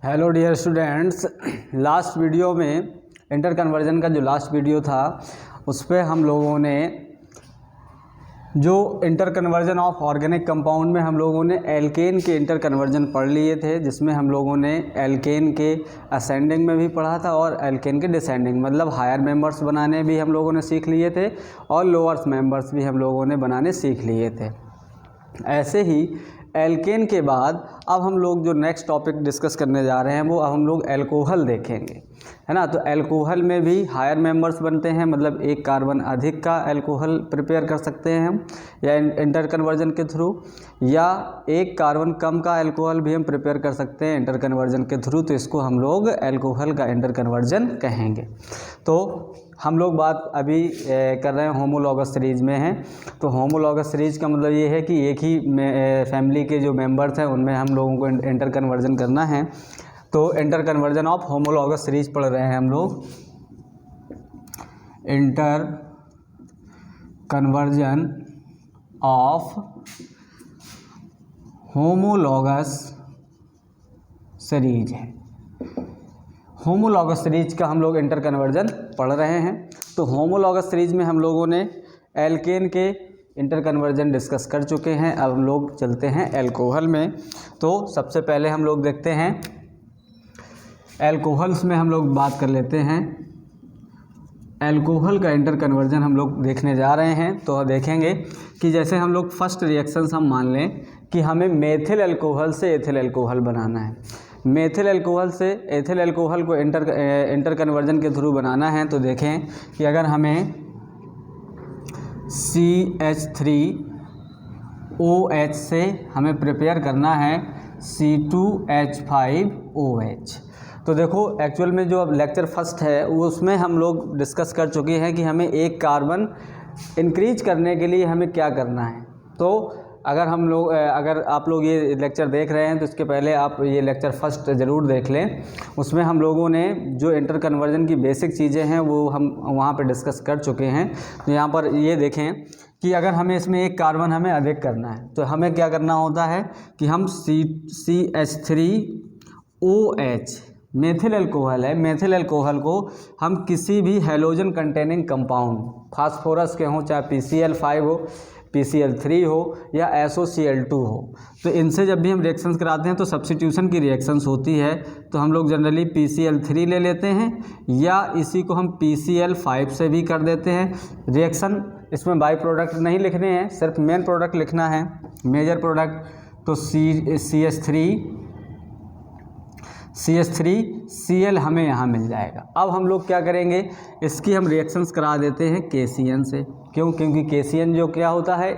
Hello dear students, last video में inter conversion का जो लास्ट वीडियो था उस पर हम लोगों ने जो inter conversion of organic compound में हम लोगों ने एल्केन के इंटर कन्वर्जन पढ़ लिए थे, जिसमें हम लोगों ने एल्केन के असेंडिंग में भी पढ़ा था और एल्केन के डिसेंडिंग मतलब हायर मेंबर्स बनाने भी हम लोगों ने सीख लिए थे और लोअर्स मेंबर्स भी हम लोगों ने बनाने सीख लिए थे। ऐसे ही एल्केन के बाद अब हम लोग जो नेक्स्ट टॉपिक डिस्कस करने जा रहे हैं वो अब हम लोग एल्कोहल देखेंगे, है ना। तो एल्कोहल में भी हायर मेंबर्स बनते हैं, मतलब एक कार्बन अधिक का एल्कोहल प्रिपेयर कर सकते हैं हम या इंटर कन्वर्जन के थ्रू, या एक कार्बन कम का एल्कोहल भी हम प्रिपेयर कर सकते हैं इंटर कन्वर्जन के थ्रू। तो इसको हम लोग एल्कोहल का इंटर कन्वर्जन कहेंगे। तो हम लोग बात अभी कर रहे हैं होमोलॉगस सीरीज में हैं। तो होमोलॉगस सीरीज का मतलब ये है कि एक ही फैमिली के जो मेंबर्स हैं उनमें हम लोगों को इंटर कन्वर्जन करना है। तो inter conversion of homologous series पढ़ रहे हैं हम लोग। Inter conversion of homologous series है। होमोलॉगस सीरीज का हम लोग इंटर कन्वर्जन पढ़ रहे हैं। तो होमोलॉगस सीरीज में हम लोगों ने एल्केन के इंटर कन्वर्जन डिस्कस कर चुके हैं। अब हम लोग चलते हैं एल्कोहल में। तो सबसे पहले हम लोग देखते हैं एल्कोहल्स में हम लोग बात कर लेते हैं। एल्कोहल का इंटर कन्वर्जन हम लोग देखने जा रहे हैं। तो देखेंगे कि जैसे हम लोग फर्स्ट रिएक्शंस हम मान लें कि हमें मेथिल एल्कोहल से एथिल एल्कोहल बनाना है। मेथिल एल्कोहल से एथिल एल्कोहल को इंटर कन्वर्जन के थ्रू बनाना है। तो देखें कि अगर हमें CH3OH से हमें प्रिपेयर करना है C2H5OH। तो देखो एक्चुअल में जो अब लेक्चर फर्स्ट है उसमें हम लोग डिस्कस कर चुके हैं कि हमें एक कार्बन इंक्रीज करने के लिए हमें क्या करना है। तो अगर आप लोग ये लेक्चर देख रहे हैं तो इसके पहले आप ये लेक्चर फर्स्ट ज़रूर देख लें। उसमें हम लोगों ने जो इंटर कन्वर्जन की बेसिक चीज़ें हैं वो हम वहाँ पे डिस्कस कर चुके हैं। तो यहाँ पर ये देखें कि अगर हमें इसमें एक कार्बन हमें अधिक करना है तो हमें क्या करना होता है कि हम CH3OH मेथिल एल्कोहल है, मेथिल एल्कोहल को हम किसी भी हैलोजन कंटेनिंग कंपाउंड फास्फोरस के हों, चाहे PCl5 हो, PCl3 हो या SOCl2 हो, तो इनसे जब भी हम रिएक्शंस कराते हैं तो सब्स्टिट्यूशन की रिएक्शंस होती है। तो हम लोग जनरली PCl3 ले लेते हैं या इसी को हम PCl5 से भी कर देते हैं। रिएक्शन इसमें बाई प्रोडक्ट नहीं लिखने हैं, सिर्फ मेन प्रोडक्ट लिखना है, मेजर प्रोडक्ट। तो CH3Cl हमें यहाँ मिल जाएगा। अब हम लोग क्या करेंगे, इसकी हम रिएक्शंस करा देते हैं KCN से। क्यों? क्योंकि KCN जो क्या होता है,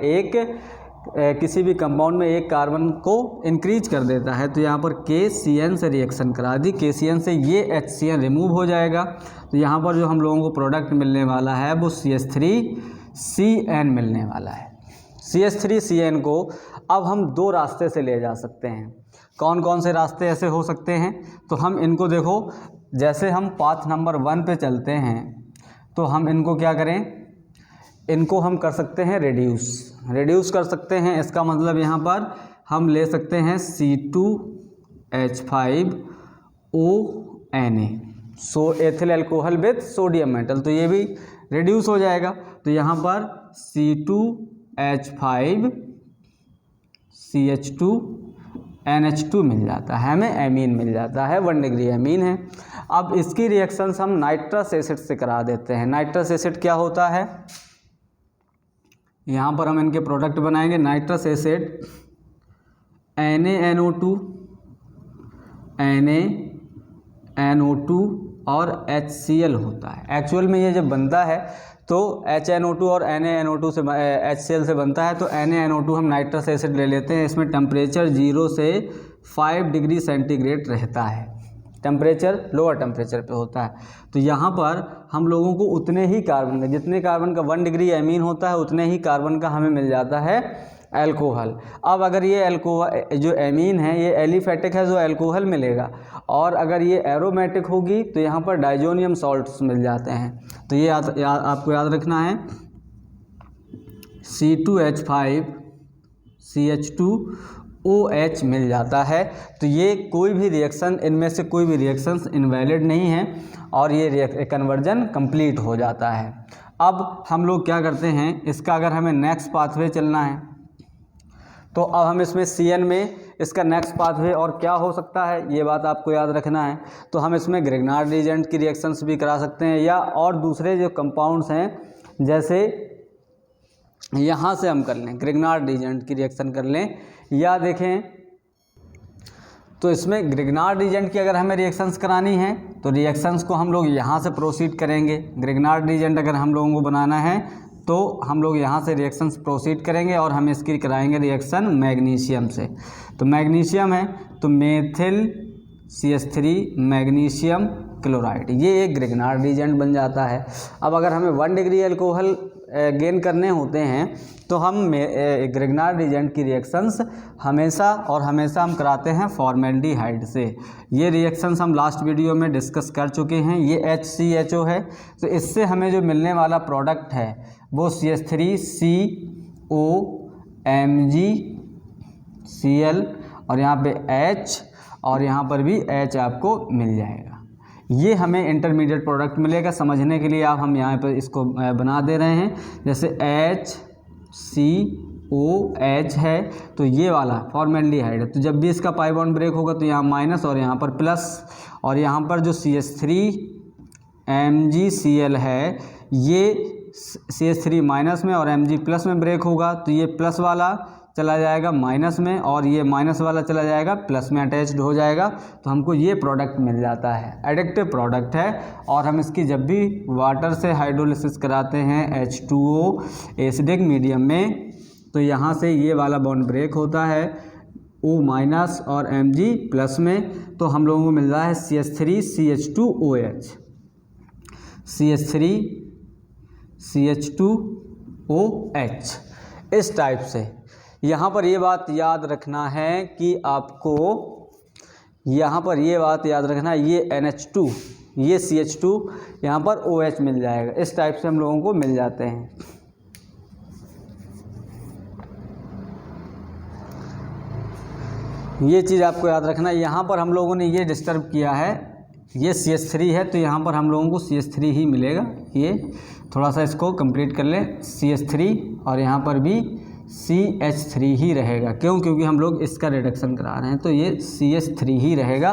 किसी भी कंपाउंड में एक कार्बन को इंक्रीज कर देता है। तो यहाँ पर KCN से रिएक्शन करा दी, KCN से ये HCN रिमूव हो जाएगा। तो यहाँ पर जो हम लोगों को प्रोडक्ट मिलने वाला है वो CH3CN मिलने वाला है। CH3CN को अब हम दो रास्ते से ले जा सकते हैं। कौन कौन से रास्ते ऐसे हो सकते हैं? तो हम इनको देखो, जैसे हम पाथ नंबर 1 पे चलते हैं तो हम इनको क्या करें, इनको हम कर सकते हैं रिड्यूस कर सकते हैं। इसका मतलब यहाँ पर हम ले सकते हैं C2H5ONa, ethyl alcohol with sodium metal, तो ये भी रिड्यूस हो जाएगा। तो यहाँ पर C2H5CH2NH2 मिल जाता है, हमें एमीन मिल जाता है, 1 डिग्री एमीन है। अब इसकी रिएक्शंस हम नाइट्रस एसिड से करा देते हैं। नाइट्रस एसिड क्या होता है, यहाँ पर हम इनके प्रोडक्ट बनाएंगे। नाइट्रस एसिड NaNO2 और HCl होता है। एक्चुअल में ये जब बनता है तो HNO2 और NaNO2 से HCl से बनता है। तो NaNO2 हम नाइट्रस एसिड ले लेते हैं। इसमें टेम्परेचर 0 से 5 डिग्री सेंटीग्रेड रहता है, टेम्परेचर लोअर टेम्परेचर पे होता है। तो यहाँ पर हम लोगों को उतने ही कार्बन का, जितने कार्बन का 1 डिग्री एमीन होता है उतने ही कार्बन का हमें मिल जाता है एल्कोहल। अब अगर ये एल्कोहल जो एमीन है ये एलिफेटिक है, जो एल्कोहल मिलेगा, और अगर ये एरोमेटिक होगी तो यहाँ पर डाइजोनियम सॉल्ट्स मिल जाते हैं। तो ये आपको याद रखना है, C2H5CH2 OH मिल जाता है। तो ये कोई भी रिएक्शन, इनमें से कोई भी रिएक्शंस इनवैलिड नहीं है और ये कन्वर्जन कंप्लीट हो जाता है। अब हम लोग क्या करते हैं, इसका अगर हमें नेक्स्ट पाथवे चलना है तो अब हम इसमें CN में इसका नेक्स्ट पाथवे और क्या हो सकता है, ये बात आपको याद रखना है। तो हम इसमें ग्रिग्नार्ड रीजेंट की रिएक्शंस भी करा सकते हैं या और दूसरे जो कंपाउंड्स हैं, जैसे यहाँ से हम कर लें ग्रिग्नार्ड रीजेंट की रिएक्शन कर लें, या देखें तो इसमें ग्रिग्नार्ड रीजेंट की अगर हमें रिएक्शंस करानी है तो रिएक्शंस को हम लोग यहाँ से प्रोसीड करेंगे। ग्रिग्नार्ड रीजेंट अगर हम लोगों को बनाना है तो हम लोग यहाँ से रिएक्शंस प्रोसीड करेंगे और हम इसकी कराएंगे रिएक्शन मैग्नीशियम से। तो मैग्नीशियम है तो मेथिल CH3 मैग्नीशियम क्लोराइड, ये एक ग्रिग्नार्ड रीजेंट बन जाता है। अब अगर हमें 1 डिग्री अल्कोहल गेन करने होते हैं तो हम ग्रिग्नार्ड रीजेंट की रिएक्शंस हमेशा और हमेशा हम कराते हैं फॉर्मेल्डिहाइड से। ये रिएक्शंस हम लास्ट वीडियो में डिस्कस कर चुके हैं। ये HCHO है, तो इससे हमें जो मिलने वाला प्रोडक्ट है वो CH3CO MgCl और यहाँ पे H और यहाँ पर भी H आपको मिल जाएगा। ये हमें इंटरमीडिएट प्रोडक्ट मिलेगा। समझने के लिए आप हम यहाँ पर इसको बना दे रहे हैं, जैसे HCOH है तो ये वाला फॉर्मेल्डिहाइड है, तो जब भी इसका पाई बॉन्ड ब्रेक होगा तो यहाँ माइनस और यहाँ पर प्लस, और यहाँ पर जो CH3 MgCl है ये CH3 माइनस में और Mg प्लस में ब्रेक होगा, तो ये प्लस वाला चला जाएगा माइनस में और ये माइनस वाला चला जाएगा प्लस में, अटैच्ड हो जाएगा। तो हमको ये प्रोडक्ट मिल जाता है, एडिक्टिव प्रोडक्ट है। और हम इसकी जब भी वाटर से हाइड्रोलिसिस कराते हैं H2O एसिडिक मीडियम में, तो यहाँ से ये वाला बॉन्ड ब्रेक होता है O माइनस और Mg प्लस में, तो हम लोगों को मिल रहा है CH3 CH2OH, CH3 CH2OH इस टाइप से। यहाँ पर ये बात याद रखना है कि आपको यहाँ पर ये बात याद रखना है, ये NH2 ये CH2 यहाँ पर OH मिल जाएगा। इस टाइप से हम लोगों को मिल जाते हैं। ये चीज़ आपको याद रखना है। यहाँ पर हम लोगों ने ये डिस्टर्ब किया है, ये CH3 है तो यहाँ पर हम लोगों को CH3 ही मिलेगा। ये थोड़ा सा इसको कंप्लीट कर लें, CH3 और यहाँ पर भी CH3 ही रहेगा। क्यों? क्योंकि हम लोग इसका रिडक्शन करा रहे हैं, तो ये CH3 ही रहेगा।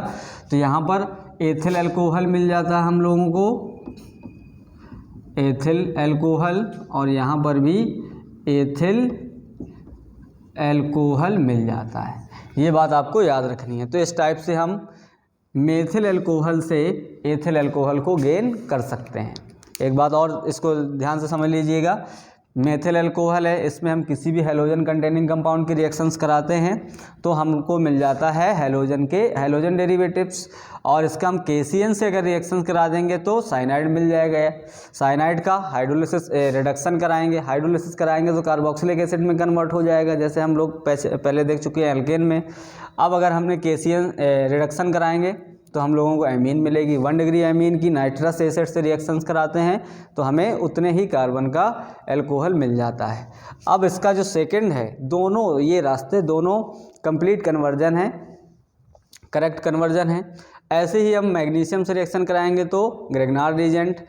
तो यहाँ पर एथिल अल्कोहल मिल जाता है हम लोगों को, एथिल अल्कोहल, और यहाँ पर भी एथिल अल्कोहल मिल जाता है। ये बात आपको याद रखनी है। तो इस टाइप से हम मेथिल अल्कोहल से एथिल अल्कोहल को गेन कर सकते हैं। एक बात और इसको ध्यान से समझ लीजिएगा, मेथिल अल्कोहल है, इसमें हम किसी भी हैलोजन कंटेनिंग कंपाउंड की रिएक्शंस कराते हैं तो हमको मिल जाता है हैलोजन डेरिवेटिव्स, और इसका हम KCN से अगर रिएक्शंस करा देंगे तो साइनाइड मिल जाएगा। साइनाइड का हाइड्रोलिसिस रिडक्शन कराएंगे, हाइड्रोलिसिस कराएंगे तो कार्बोक्सिलिक एसिड में कन्वर्ट हो जाएगा, जैसे हम लोग पहले देख चुके हैं एल्केन में। अब अगर हमने KCN रिडक्शन कराएंगे तो हम लोगों को एमीन मिलेगी। 1 डिग्री एमीन की नाइट्रस एसिड से रिएक्शंस कराते हैं तो हमें उतने ही कार्बन का अल्कोहल मिल जाता है। अब इसका जो सेकंड है, दोनों ये रास्ते दोनों कंप्लीट कन्वर्जन है, करेक्ट कन्वर्जन है। ऐसे ही हम मैग्नीशियम से रिएक्शन कराएंगे तो ग्रिग्नार्ड रीजेंट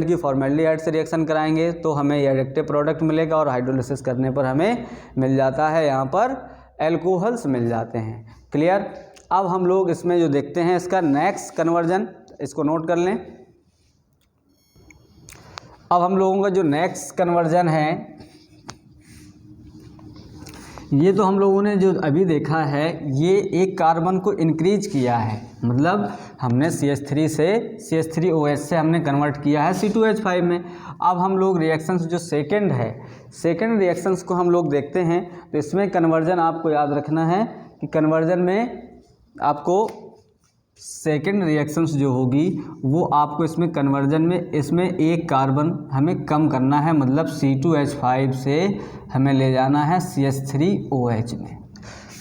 की फॉर्मेल्डिहाइड से रिएक्शन कराएंगे तो हमें ये एडिक्टिव प्रोडक्ट मिलेगा, और हाइड्रोलिसिस करने पर हमें मिल जाता है यहाँ पर अल्कोहल्स मिल जाते हैं। क्लियर? अब हम लोग इसमें जो देखते हैं इसका नेक्स्ट कन्वर्जन, इसको नोट कर लें। अब हम लोगों का जो नेक्स्ट कन्वर्जन है, ये तो हम लोगों ने जो अभी देखा है ये एक कार्बन को इंक्रीज किया है, मतलब हमने CH3 से CH3OH से हमने कन्वर्ट किया है C2H5 में। अब हम लोग रिएक्शंस जो सेकंड है, सेकंड रिएक्शंस को हम लोग देखते हैं तो इसमें कन्वर्जन आपको याद रखना है कि कन्वर्जन में आपको सेकंड रिएक्शंस जो होगी वो आपको इसमें कन्वर्जन में इसमें एक कार्बन हमें कम करना है, मतलब C2H5 से हमें ले जाना है CH3OH में,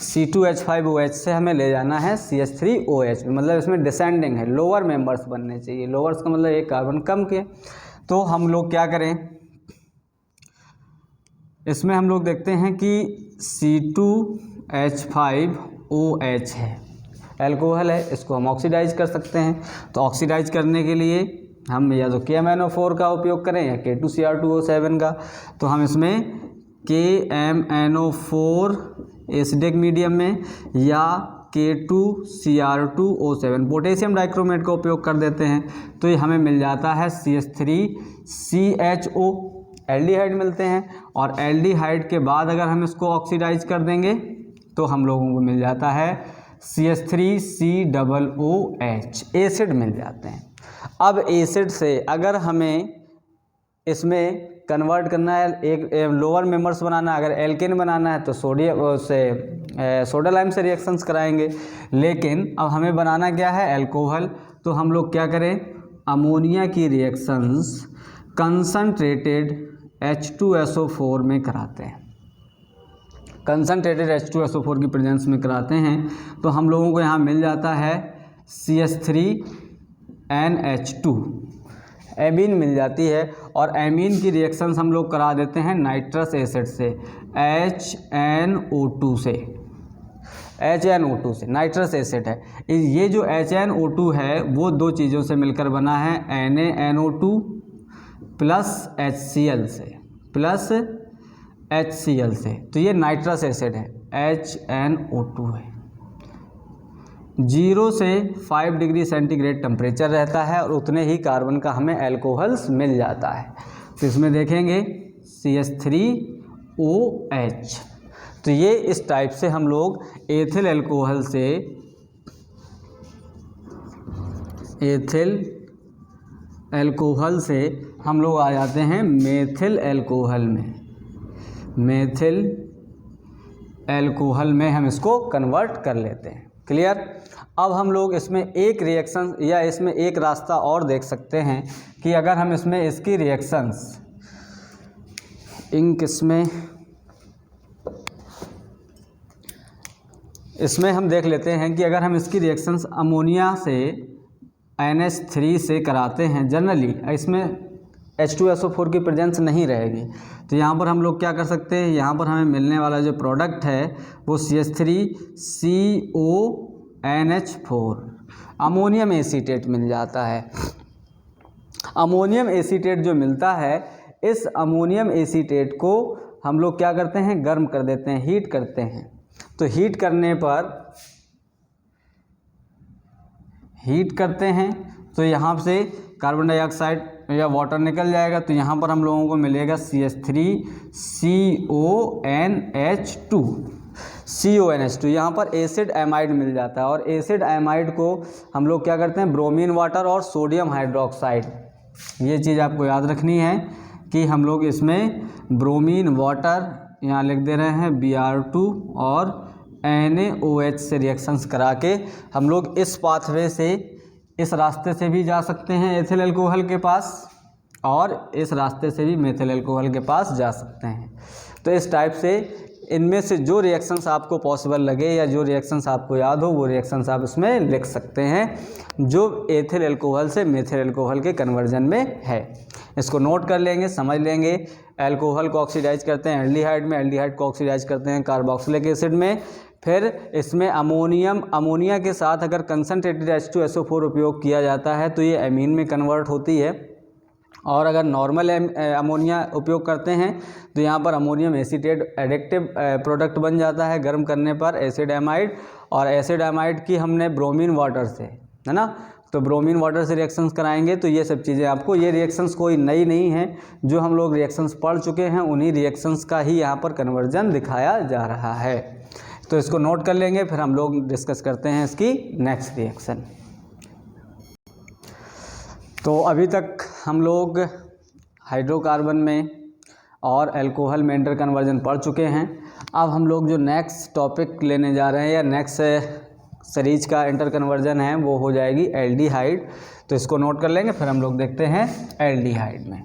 C2H5OH से हमें ले जाना है CH3OH में, मतलब इसमें डिसेंडिंग है, लोअर मेंबर्स बनने चाहिए। लोअर्स का मतलब एक कार्बन कम के। तो हम लोग क्या करें, इसमें हम लोग देखते हैं कि H5OH है, एल्कोहल है, इसको हम ऑक्सीडाइज कर सकते हैं। तो ऑक्सीडाइज करने के लिए हम या तो KMnO4 का उपयोग करें या K2Cr2O7 का। तो हम इसमें KMnO4 एसिडिक मीडियम में या K2Cr2O7 पोटेशियम डाइक्रोमेट का उपयोग कर देते हैं। तो ये हमें मिल जाता है CH3CHO, एल्डिहाइड मिलते हैं। और एल्डिहाइड के बाद अगर हम इसको ऑक्सीडाइज कर देंगे तो हम लोगों को मिल जाता है CH3COOH, एसिड मिल जाते हैं। अब एसिड से अगर हमें इसमें कन्वर्ट करना है, एक लोअर मेंबर्स बनाना है, अगर एल्केन बनाना है तो सोडियम से सोडा लाइम से रिएक्शंस कराएंगे। लेकिन अब हमें बनाना क्या है, एल्कोहल। तो हम लोग क्या करें, अमोनिया की रिएक्शंस कंसनट्रेटेड H2SO4 में कराते हैं, कंसनट्रेटेड H2SO4 की प्रेजेंस में कराते हैं। तो हम लोगों को यहाँ मिल जाता है CH3NH2, एमीन मिल जाती है। और एमीन की रिएक्शंस हम लोग करा देते हैं नाइट्रस एसिड से, HNO2 से, HNO2 से, नाइट्रस एसिड है। ये जो HNO2 है वो दो चीज़ों से मिलकर बना है, NaNO2 प्लस HCl से, प्लस HCl से। तो ये नाइट्रस एसिड है, HNO2 है। 0 से 5 डिग्री सेंटीग्रेड टेम्परेचर रहता है और उतने ही कार्बन का हमें एल्कोहल्स मिल जाता है। तो इसमें देखेंगे CH3OH। तो ये इस टाइप से हम लोग एथिल एल्कोहल से, एथिल एल्कोहल से हम लोग आ जाते हैं मेथिल एल्कोहल में, मेथिल एल्कोहल में हम इसको कन्वर्ट कर लेते हैं। क्लियर। अब हम लोग इसमें एक रिएक्शन या इसमें एक रास्ता और देख सकते हैं कि अगर हम इसमें इसकी रिएक्शंस इसमें हम देख लेते हैं कि अगर हम इसकी रिएक्शंस अमोनिया से NH3 से कराते हैं, जनरली इसमें H2SO4 की प्रेजेंस नहीं रहेगी। तो यहाँ पर हम लोग क्या कर सकते हैं, यहाँ पर हमें मिलने वाला जो प्रोडक्ट है वो CH3CONH4 अमोनियम एसीटेट मिल जाता है। अमोनियम एसीटेट जो मिलता है, इस अमोनियम एसीटेट को हम लोग क्या करते हैं, गर्म कर देते हैं, हीट करते हैं। तो हीट करते हैं तो यहाँ से कार्बन डाइऑक्साइड या वाटर निकल जाएगा। तो यहाँ पर हम लोगों को मिलेगा CH3CONH2 यहाँ पर एसिड एमाइड मिल जाता है। और एसिड एमाइड को हम लोग क्या करते हैं, ब्रोमीन वाटर और सोडियम हाइड्रोक्साइड, ये चीज़ आपको याद रखनी है कि हम लोग इसमें ब्रोमीन वाटर यहाँ लिख दे रहे हैं Br2 और NaOH से रिएक्शंस करा के हम लोग इस पाथवे से, इस रास्ते से भी जा सकते हैं एथिल एल्कोहल के पास और इस रास्ते से भी मेथिल एल्कोहल के पास जा सकते हैं। तो इस टाइप से इनमें से जो रिएक्शंस आपको पॉसिबल लगे या जो रिएक्शंस आपको याद हो वो रिएक्शंस आप इसमें लिख सकते हैं जो एथिल एल्कोहल से मेथिल एल्कोहल के कन्वर्जन में है। इसको नोट कर लेंगे, समझ लेंगे। एल्कोहल को ऑक्सीडाइज करते हैं एल्डिहाइड में, एल्डिहाइड को ऑक्सीडाइज करते हैं कार्बोक्सिलिक एसिड में। फिर इसमें अमोनिया के साथ अगर कंसनट्रेटेड H2SO4 उपयोग किया जाता है तो ये एमीन में कन्वर्ट होती है। और अगर नॉर्मल अमोनिया उपयोग करते हैं तो यहाँ पर अमोनियम एसीटेट एडिक्टिव प्रोडक्ट बन जाता है गर्म करने पर, एसिड एमाइड। और एसिड एमाइड की हमने ब्रोमीन वाटर से, है ना, तो ब्रोमीन वाटर से रिएक्शंस कराएंगे। तो ये सब चीज़ें आपको, ये रिएक्शंस कोई नई नहीं है, जो हम लोग रिएक्शंस पढ़ चुके हैं उन्हीं रिएक्शंस का ही यहाँ पर कन्वर्जन दिखाया जा रहा है। तो इसको नोट कर लेंगे, फिर हम लोग डिस्कस करते हैं इसकी नेक्स्ट रिएक्शन। तो अभी तक हम लोग हाइड्रोकार्बन में और अल्कोहल में इंटर कन्वर्जन पढ़ चुके हैं। अब हम लोग जो नेक्स्ट टॉपिक लेने जा रहे हैं या नेक्स्ट सीरीज का इंटर कन्वर्जन है वो हो जाएगी एल्डिहाइड। तो इसको नोट कर लेंगे, फिर हम लोग देखते हैं एल्डिहाइड में।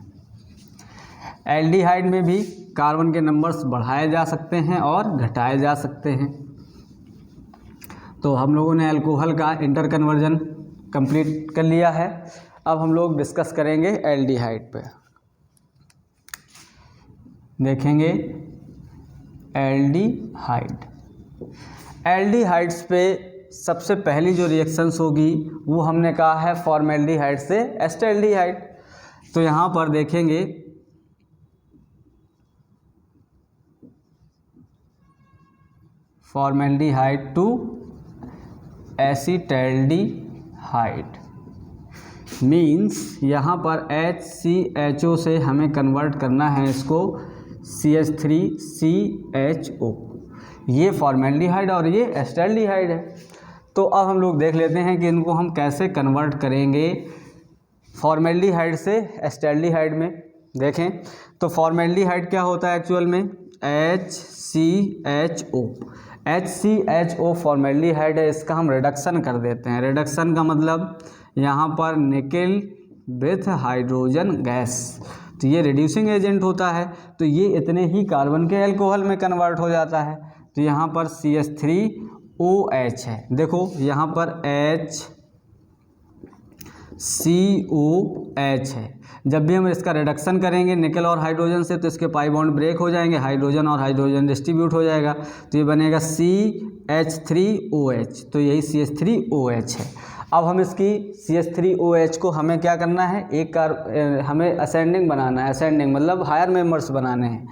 एल्डिहाइड में भी कार्बन के नंबर्स बढ़ाए जा सकते हैं और घटाए जा सकते हैं। तो हम लोगों ने अल्कोहल का इंटर कन्वर्जन कंप्लीट कर लिया है। अब हम लोग डिस्कस करेंगे एल्डिहाइड पे। देखेंगे एल्डिहाइड, एल्डिहाइड्स पे सबसे पहली जो रिएक्शंस होगी वो हमने कहा है फॉर्मेल्डिहाइड से एस्टेल्डिहाइड। तो यहाँ पर देखेंगे फॉर्मेल्डिहाइड टू एसीटैल्डिहाइड मीन्स यहाँ पर HCHO से हमें कन्वर्ट करना है इसको CH3CHO। ये फॉर्मेल्डिहाइड और ये एस्टेल्डिहाइड है। तो अब हम लोग देख लेते हैं कि इनको हम कैसे कन्वर्ट करेंगे फॉर्मेल्डिहाइड से एस्टेल्डिहाइड में। देखें तो फॉर्मेल्डिहाइड क्या होता है एक्चुअल में, HCHO फॉर्मेल्डिहाइड है, इसका हम रिडक्शन कर देते हैं। रिडक्शन का मतलब यहाँ पर निकेल विथ हाइड्रोजन गैस, तो ये रिड्यूसिंग एजेंट होता है। तो ये इतने ही कार्बन के एल्कोहल में कन्वर्ट हो जाता है। तो यहाँ पर CH3OH है, देखो यहाँ पर HCOH है। जब भी हम इसका रिडक्शन करेंगे निकेल और हाइड्रोजन से तो इसके पाई बॉन्ड ब्रेक हो जाएंगे, हाइड्रोजन और हाइड्रोजन डिस्ट्रीब्यूट हो जाएगा, तो ये बनेगा CH3OH। तो यही CH3OH है। अब हम इसकी CH3OH को हमें क्या करना है, हमें असेंडिंग बनाना है। असेंडिंग मतलब हायर मेंबर्स बनाने हैं।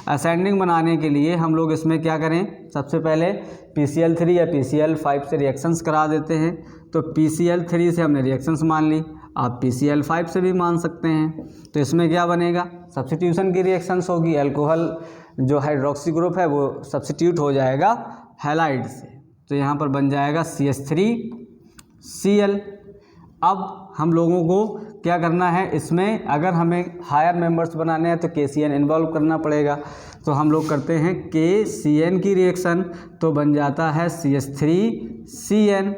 असेंडिंग बनाने के लिए हम लोग इसमें क्या करें, सबसे पहले PCl3 या PCl5 से रिएक्शंस करा देते हैं। तो PCl3 से हमने रिएक्शंस मान ली, आप PCl5 से भी मान सकते हैं। तो इसमें क्या बनेगा, सब्स्टिट्यूशन की रिएक्शंस होगी। अल्कोहल जो हाइड्रोक्सी ग्रुप है वो सब्स्टिट्यूट हो जाएगा हैलाइड से, तो यहाँ पर बन जाएगा CH3Cl। अब हम लोगों को क्या करना है, इसमें अगर हमें हायर मेंबर्स बनाने हैं तो KCN इन्वॉल्व करना पड़ेगा। तो हम लोग करते हैं KCN की रिएक्शन, तो बन जाता है CH3CN।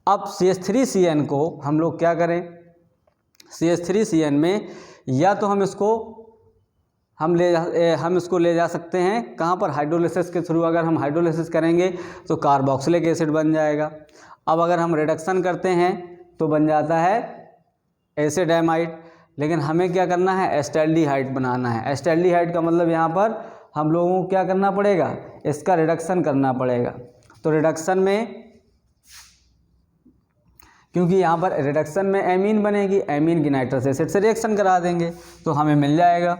अब CH3CN को हम लोग क्या करें, CH3CN में या तो हम इसको ले जा सकते हैं कहाँ पर, हाइड्रोलिसिस के थ्रू। अगर हम हाइड्रोलिसिस करेंगे तो कार्बोक्सिलिक एसिड बन जाएगा। अब अगर हम रिडक्शन करते हैं तो बन जाता है एसिडएमाइड। लेकिन हमें क्या करना है, एस्टेल्डिहाइड बनाना है। एस्टेल्डिहाइड का मतलब यहाँ पर हम लोगों को क्या करना पड़ेगा, इसका रिडक्शन करना पड़ेगा। तो रिडक्शन में, क्योंकि यहाँ पर रिडक्शन में एमीन बनेगी, एमीन की नाइट्रस एसिड से रिएक्शन करा देंगे तो हमें मिल जाएगा।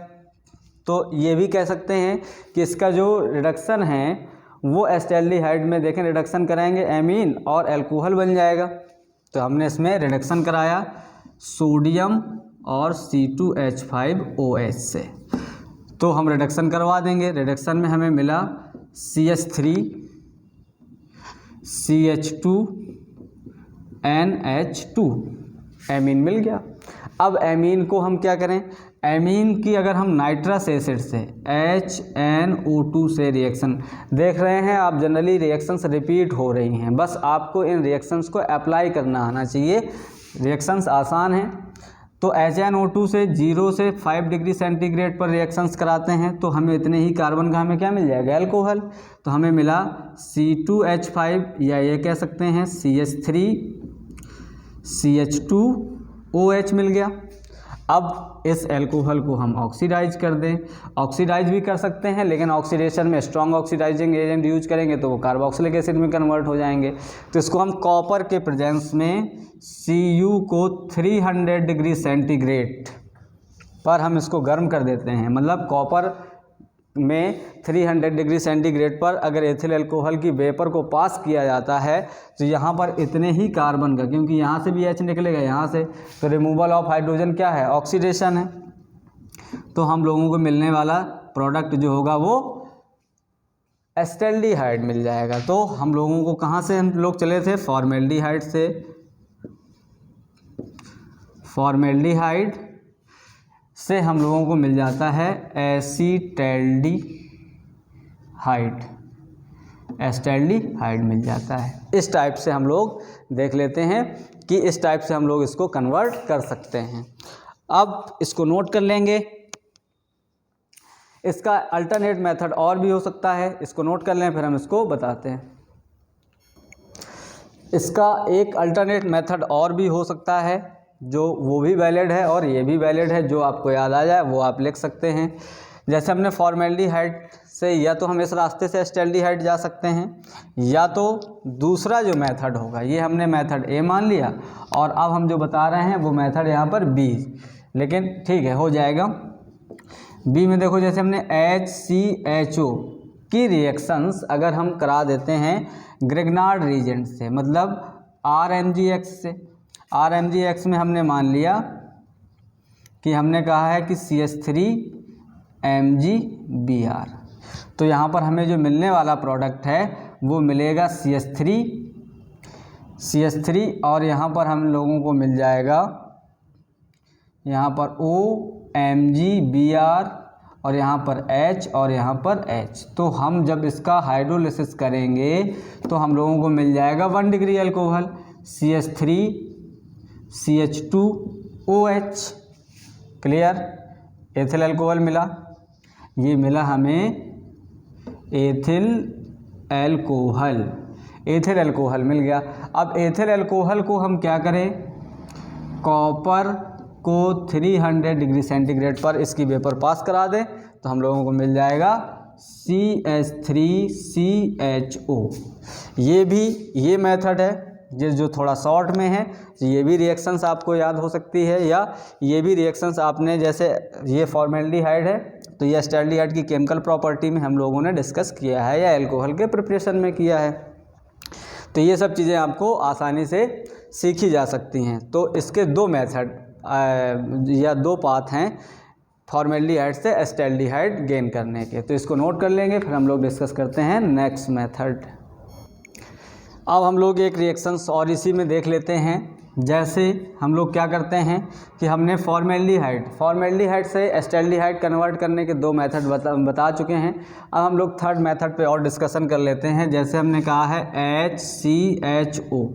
तो ये भी कह सकते हैं कि इसका जो रिडक्शन है वो एस्टेल्डिहाइड में देखें रिडक्शन कराएंगे एमीन और अल्कोहल बन जाएगा। तो हमने इसमें रिडक्शन कराया सोडियम और C2H5OH से, तो हम रिडक्शन करवा देंगे। रिडक्शन में हमें मिला CH3CH2NH2, एमीन मिल गया। अब एमीन को हम क्या करें, एमीन की अगर हम नाइट्रस एसिड से HNO2 से रिएक्शन देख रहे हैं आप, जनरली रिएक्शंस रिपीट हो रही हैं, बस आपको इन रिएक्शंस को अप्लाई करना आना चाहिए। रिएक्शंस आसान हैं। तो HNO2 से 0 से 5 डिग्री सेंटीग्रेड पर रिएक्शंस कराते हैं तो हमें इतने ही कार्बन का हमें क्या मिल जाएगा, एल्कोहल। तो हमें मिला C2H5 या ये कह सकते हैं CH3CH2OH मिल गया। अब इस एल्कोहल को हम ऑक्सीडाइज कर दें, ऑक्सीडाइज भी कर सकते हैं, लेकिन ऑक्सीडेशन में स्ट्रॉन्ग ऑक्सीडाइजिंग एजेंट यूज करेंगे तो वो कार्बोक्सिलिक एसिड में कन्वर्ट हो जाएंगे। तो इसको हम कॉपर के प्रेजेंस में Cu को 300 डिग्री सेंटीग्रेड पर हम इसको गर्म कर देते हैं। मतलब कॉपर में 300 डिग्री सेंटीग्रेड पर अगर एथिल अल्कोहल की वेपर को पास किया जाता है तो यहाँ पर इतने ही कार्बन का, क्योंकि यहाँ से भी H निकलेगा यहाँ से, तो रिमूवल ऑफ हाइड्रोजन क्या है, ऑक्सीडेशन है। तो हम लोगों को मिलने वाला प्रोडक्ट जो होगा वो एस्टेल्डिहाइड मिल जाएगा। तो हम लोगों को कहाँ से हम लोग चले थे, फॉर्मेल्डिहाइड से। फॉर्मेल्डिहाइड से हम लोगों को मिल जाता है एसीटैल्डिहाइड, एस्टेल्डिहाइड मिल जाता है। इस टाइप से हम लोग देख लेते हैं कि इस टाइप से हम लोग इसको कन्वर्ट कर सकते हैं। अब इसको नोट कर लेंगे। इसका अल्टरनेट मेथड और भी हो सकता है, इसको नोट कर लें फिर हम इसको बताते हैं। इसका एक अल्टरनेट मेथड और भी हो सकता है जो वो भी वैलिड है और ये भी वैलिड है, जो आपको याद आ जाए वो आप लिख सकते हैं। जैसे हमने फॉर्मेल्डिहाइड से या तो हम इस रास्ते से एस्टेल्डिहाइड जा सकते हैं, या तो दूसरा जो मेथड होगा, ये हमने मेथड ए मान लिया और अब हम जो बता रहे हैं वो मेथड यहाँ पर बी, लेकिन ठीक है हो जाएगा। बी में देखो जैसे हमने HCHO की रिएक्शंस अगर हम करा देते हैं ग्रिग्नार्ड रीजेंट से, मतलब RMGX से, RMGX में हमने मान लिया कि हमने कहा है कि CH3MgBr, तो यहाँ पर हमें जो मिलने वाला प्रोडक्ट है वो मिलेगा CH3 और यहाँ पर हम लोगों को मिल जाएगा यहाँ पर OMgBr और यहाँ पर H और यहाँ पर H। तो हम जब इसका हाइड्रोलिसिस करेंगे तो हम लोगों को मिल जाएगा 1 degree alcohol CH3 CH2OH। Clear, ethyl alcohol मिला, ये मिला हमें एथिल अल्कोहल मिल गया। अब एथिल अल्कोहल को हम क्या करें, कॉपर को 300 डिग्री सेंटीग्रेड पर इसकी वेपर पास करा दें तो हम लोगों को मिल जाएगा CH3CHO। ये मेथड है जो थोड़ा शॉर्ट में है, ये भी रिएक्शंस आपको याद हो सकती है, या ये भी रिएक्शंस आपने, जैसे ये फॉर्मेल्डिहाइड है तो ये एस्टेल्डिहाइड की केमिकल प्रॉपर्टी में हम लोगों ने डिस्कस किया है या अल्कोहल के प्रिपरेशन में किया है। तो ये सब चीज़ें आपको आसानी से सीखी जा सकती हैं। तो इसके दो मेथड या दो पाथ हैं फॉर्मेल्डिहाइड से एस्टेल्डिहाइड गेन करने के, तो इसको नोट कर लेंगे, फिर हम लोग डिस्कस करते हैं नेक्स्ट मेथड। अब हम लोग एक रिएक्शंस और इसी में देख लेते हैं। जैसे हम लोग क्या करते हैं कि हमने फॉर्मेल्डिहाइड से एस्टेल्डिहाइड कन्वर्ट करने के दो मेथड बता चुके हैं। अब हम लोग थर्ड मेथड पे और डिस्कशन कर लेते हैं। जैसे हमने कहा है HCHO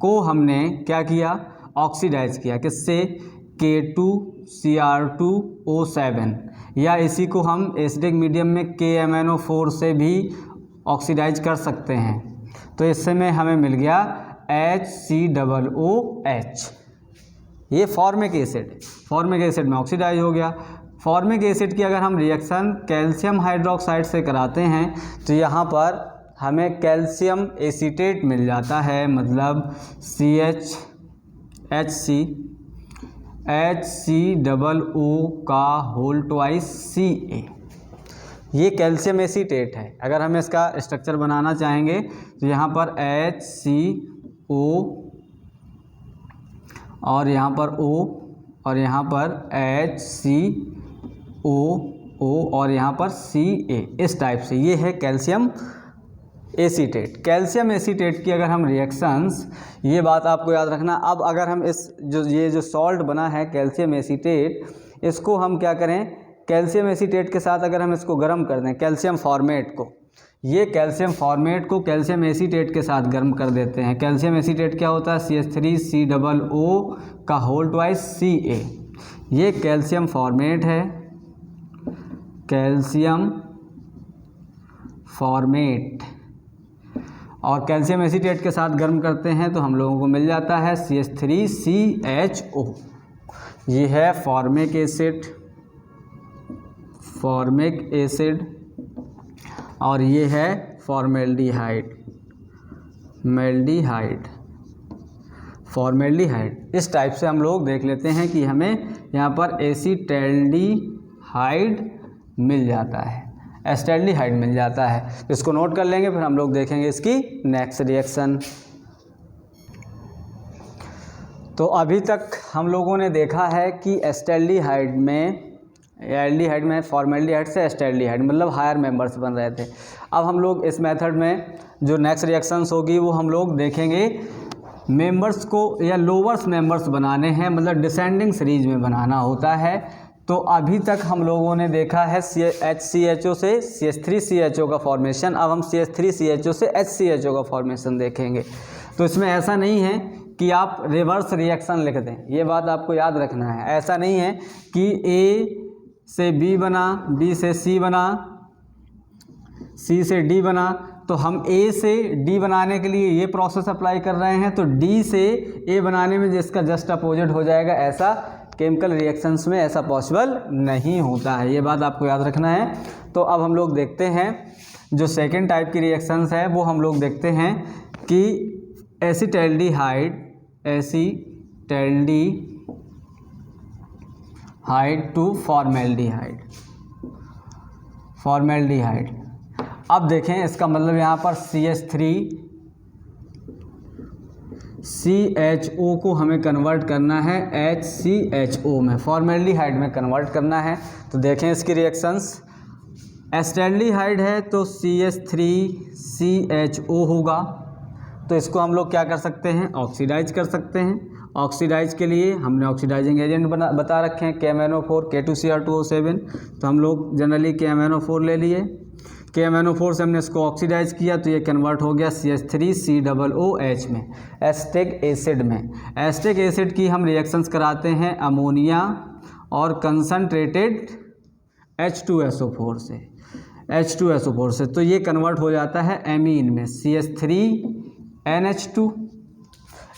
को हमने क्या किया, ऑक्सीडाइज किया, किससे, K2Cr2O7, या इसी को हम एसिडिक मीडियम में KMnO4 से भी ऑक्सीडाइज कर सकते हैं। तो इससे में हमें मिल गया HCOOH। ये फॉर्मिक एसिड में ऑक्सीडाइज हो गया। फॉर्मिक एसिड की अगर हम रिएक्शन कैल्शियम हाइड्रोक्साइड से कराते हैं तो यहाँ पर हमें कैल्शियम एसीटेट मिल जाता है, मतलब HCOO2CA। ये कैल्शियम एसीटेट है। अगर हम इसका स्ट्रक्चर बनाना चाहेंगे तो यहाँ पर HCO और यहाँ पर O और यहाँ पर HCOO और यहाँ पर CA, इस टाइप से ये है कैल्शियम एसीटेट। कैल्शियम एसीटेट की अगर हम रिएक्शंस, ये बात आपको याद रखना। अब अगर हम ये जो सॉल्ट बना है कैल्शियम एसीटेट, इसको हम क्या करें, कैल्शियम एसीटेट के साथ अगर हम इसको गर्म कर दें, कैल्शियम फॉर्मेट को, ये कैल्शियम फॉर्मेट को कैल्शियम एसीटेट के साथ गर्म कर देते हैं। कैल्शियम एसीटेट क्या होता है, CH3COO2CA। ये कैल्शियम फॉर्मेट है, कैल्शियम फॉर्मेट, और कैल्शियम एसीटेट के साथ गर्म करते हैं तो हम लोगों को मिल जाता है CH3CHO। ये है फॉर्मिक एसिड और ये है फॉर्मेल्डिहाइड। इस टाइप से हम लोग देख लेते हैं कि हमें यहाँ पर एसिटेल्डिहाइड मिल जाता है, एस्टेल्डिहाइड मिल जाता है। तो इसको नोट कर लेंगे, फिर हम लोग देखेंगे इसकी नेक्स्ट रिएक्शन। तो अभी तक हम लोगों ने देखा है कि एस्टेल्डिहाइड में फॉर्मेल्डिहाइड से एस्टेल्डिहाइड मतलब हायर मेंबर्स बन रहे थे। अब हम लोग इस मेथड में जो नेक्स्ट रिएक्शंस होगी वो हम लोग देखेंगे मेंबर्स को या लोअर्स मेंबर्स बनाने हैं, मतलब डिसेंडिंग सीरीज में बनाना होता है। तो अभी तक हम लोगों ने देखा है HCHO से CH3CHO का फॉर्मेशन। अब हम CH3CHO से HCHO का फॉर्मेशन देखेंगे। तो इसमें ऐसा नहीं है कि आप रिवर्स रिएक्शन लिख दें, ये बात आपको याद रखना है। ऐसा नहीं है कि A से B बना, B से C बना, C से D बना, तो हम A से D बनाने के लिए ये प्रोसेस अप्लाई कर रहे हैं, तो D से A बनाने में जिसका जस्ट अपोजिट हो जाएगा, ऐसा केमिकल रिएक्शंस में ऐसा पॉसिबल नहीं होता है, ये बात आपको याद रखना है। तो अब हम लोग देखते हैं जो सेकेंड टाइप की रिएक्शंस है वो हम लोग देखते हैं कि एसिटैल्डिहाइड टू फॉर्मेल्डिहाइड। अब देखें इसका मतलब यहाँ पर CH3CHO को हमें कन्वर्ट करना है HCHO में, फॉर्मेल्डिहाइड में कन्वर्ट करना है। तो देखें इसकी रिएक्शंस, एसिटैल्डिहाइड है तो CH3CHO होगा, तो इसको हम लोग क्या कर सकते हैं, ऑक्सीडाइज कर सकते हैं। ऑक्सीडाइज के लिए हमने ऑक्सीडाइजिंग एजेंट बता रखे हैं KMnO4 K2Cr2O7, तो हम लोग जनरली KMnO4 ले लिए। KMnO4 से हमने इसको ऑक्सीडाइज किया तो ये कन्वर्ट हो गया CH3COOH में, एसिटिक एसिड में। एसिटिक एसिड की हम रिएक्शंस कराते हैं अमोनिया और कंसनट्रेटेड H2SO4 से, तो ये कन्वर्ट हो जाता है एमीन में, CH3NH2,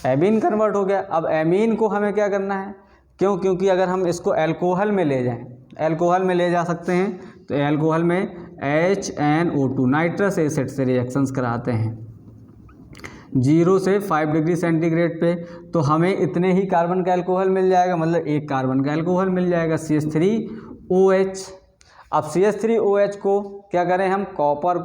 एमीन कन्वर्ट हो गया। अब एमीन को हमें क्या करना है, क्योंकि अगर हम इसको अल्कोहल में ले जाएं, अल्कोहल में ले जा सकते हैं, तो अल्कोहल में HNO2 नाइट्रस एसिड से रिएक्शंस कराते हैं 0 से 5 डिग्री सेंटीग्रेड पे, तो हमें इतने ही कार्बन का अल्कोहल मिल जाएगा, मतलब एक कार्बन का अल्कोहल मिल जाएगा CH3OH। अब CH3OH को क्या करें हम, कॉपर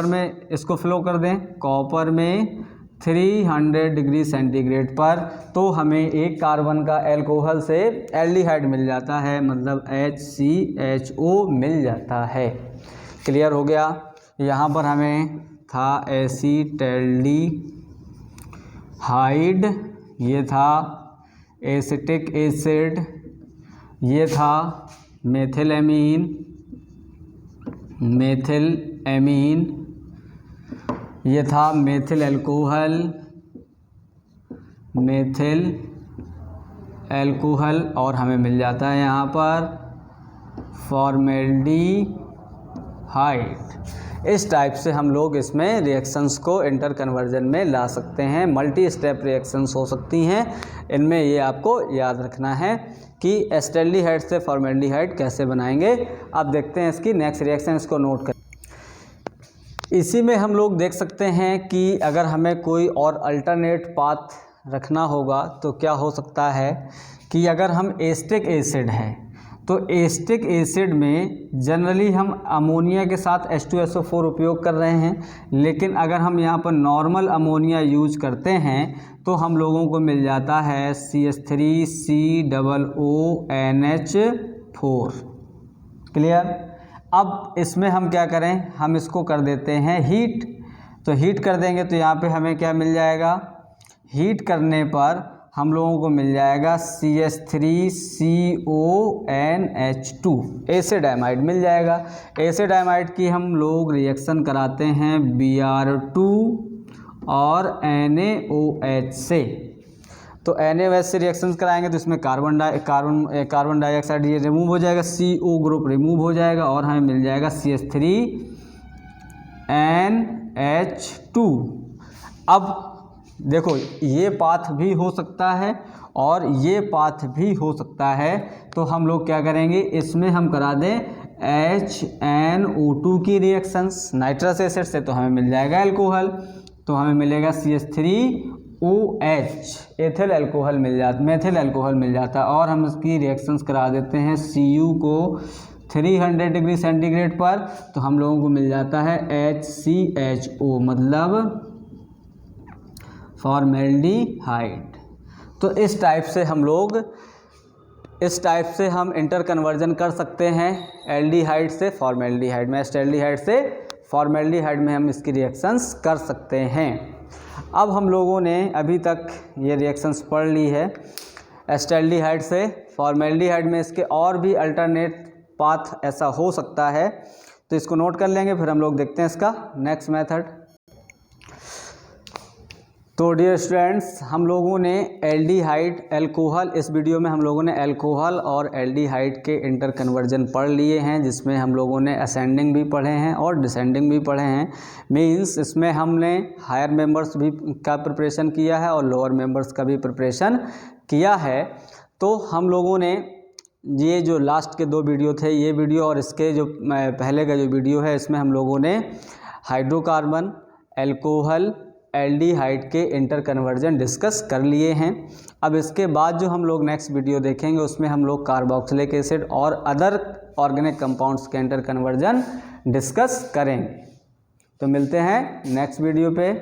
में इसको फ्लो कर दें, कॉपर में 300 डिग्री सेंटीग्रेड पर, तो हमें एक कार्बन का अल्कोहल से एल्डिहाइड मिल जाता है, मतलब HCHO मिल जाता है। क्लियर हो गया। यहाँ पर हमें था एसिटैल्डिहाइड, ये था एसिटिक एसिड, ये था मेथिल एमीन, ये था मेथिल एल्कोहल, और हमें मिल जाता है यहाँ पर फॉर्मेल्डिहाइड। इस टाइप से हम लोग इसमें रिएक्शंस को इंटर कन्वर्जन में ला सकते हैं। मल्टी स्टेप रिएक्शंस हो सकती हैं, इनमें ये आपको याद रखना है कि एसिटैल्डिहाइड से फॉर्मेल्डिहाइड कैसे बनाएंगे। अब देखते हैं इसकी नेक्स्ट रिएक्शन, इसको नोट करें। इसी में हम लोग देख सकते हैं कि अगर हमें कोई और अल्टरनेट पाथ रखना होगा तो क्या हो सकता है कि अगर हम एसिटिक एसिड है तो एसिटिक एसिड में जनरली हम अमोनिया के साथ H2SO4 उपयोग कर रहे हैं, लेकिन अगर हम यहाँ पर नॉर्मल अमोनिया यूज करते हैं तो हम लोगों को मिल जाता है CH3COONH4। क्लियर। अब इसमें हम क्या करें, हम इसको कर देते हैं हीट, तो हीट कर देंगे तो यहाँ पे हमें क्या मिल जाएगा, हीट करने पर हम लोगों को मिल जाएगा CH3CONH2, एसिडाइमाइड मिल जाएगा। एसिडाइमाइड की हम लोग रिएक्शन कराते हैं Br2 और NaOH से, तो NaOH से रिएक्शन कराएंगे तो इसमें कार्बन डाइऑक्साइड ये रिमूव हो जाएगा, CO ग्रुप रिमूव हो जाएगा और हमें मिल जाएगा CH3NH2। अब देखो ये पाथ भी हो सकता है और ये पाथ भी हो सकता है, तो हम लोग क्या करेंगे, इसमें हम करा दें HNO2 की रिएक्शंस नाइट्रस एसिड से, तो हमें मिल जाएगा अल्कोहल, तो हमें मिलेगा CH3OH, ethyl alcohol methyl alcohol मिल जाता है। और हम इसकी रिएक्शंस करा देते हैं Cu को 300 डिग्री सेंटीग्रेड पर, तो हम लोगों को मिल जाता है HCHO, मतलब फॉर्मेल्डिहाइड। तो इस टाइप से हम इंटर कन्वर्जन कर सकते हैं एल्डिहाइड से फॉर्मेल्डिहाइड में, एसिटैल्डिहाइड से फॉर्मेल्डिहाइड में हम इसकी रिएक्शंस कर सकते हैं। अब हम लोगों ने अभी तक ये रिएक्शंस पढ़ ली है एसिटैल्डिहाइड से फॉर्मेल्डिहाइड में। इसके और भी अल्टरनेट पाथ ऐसा हो सकता है, तो इसको नोट कर लेंगे, फिर हम लोग देखते हैं इसका नेक्स्ट मेथड। तो डियर स्टूडेंट्स, हम लोगों ने एल्डिहाइड अल्कोहल, इस वीडियो में हम लोगों ने अल्कोहल और एल्डिहाइड के इंटर कन्वर्जन पढ़ लिए हैं, जिसमें हम लोगों ने असेंडिंग भी पढ़े हैं और डिसेंडिंग भी पढ़े हैं। मींस इसमें हमने हायर मेंबर्स भी का प्रिपरेशन किया है और लोअर मेंबर्स का भी प्रिपरेशन किया है। तो हम लोगों ने ये जो लास्ट के 2 वीडियो थे, ये वीडियो और इसके जो पहले का जो वीडियो है, इसमें हम लोगों ने हाइड्रोकार्बन, एल्कोहल, एल्डिहाइड के इंटर कन्वर्जन डिस्कस कर लिए हैं। अब इसके बाद जो हम लोग नेक्स्ट वीडियो देखेंगे उसमें हम लोग कार्बोक्सिलिक एसिड और अदर ऑर्गेनिक कंपाउंड्स के इंटर कन्वर्जन डिस्कस करेंगे। तो मिलते हैं नेक्स्ट वीडियो पे।